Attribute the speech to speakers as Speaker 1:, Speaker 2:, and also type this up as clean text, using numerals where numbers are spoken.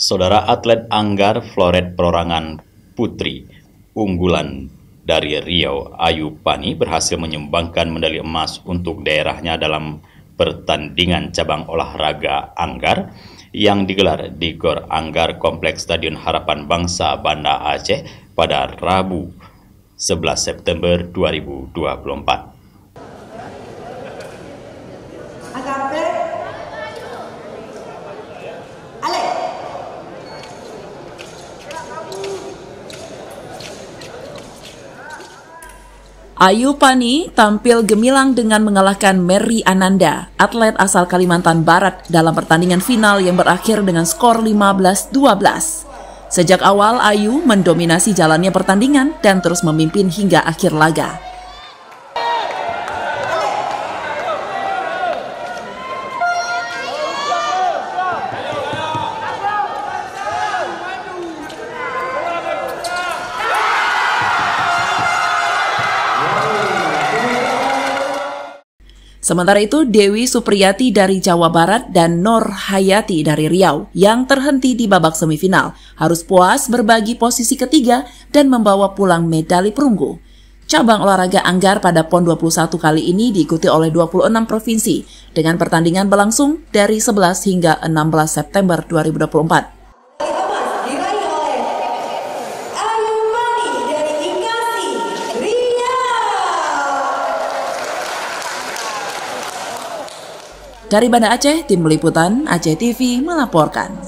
Speaker 1: Saudara atlet Anggar Floret Perorangan Putri unggulan dari Riau, Ayu Pani, berhasil menyumbangkan medali emas untuk daerahnya dalam pertandingan cabang olahraga Anggar yang digelar di Gor Anggar Kompleks Stadion Harapan Bangsa Banda Aceh pada Rabu 11 September 2024.
Speaker 2: Ayu Pani tampil gemilang dengan mengalahkan Mary Ananda, atlet asal Kalimantan Barat dalam pertandingan final yang berakhir dengan skor 15-12. Sejak awal, Ayu mendominasi jalannya pertandingan dan terus memimpin hingga akhir laga. Sementara itu, Dewi Supriyati dari Jawa Barat dan Nur Hayati dari Riau yang terhenti di babak semifinal harus puas berbagi posisi ketiga dan membawa pulang medali perunggu. Cabang olahraga Anggar pada PON 21 kali ini diikuti oleh 26 provinsi dengan pertandingan berlangsung dari 11 hingga 16 September 2024. Dari Banda Aceh, Tim Liputan Aceh TV melaporkan.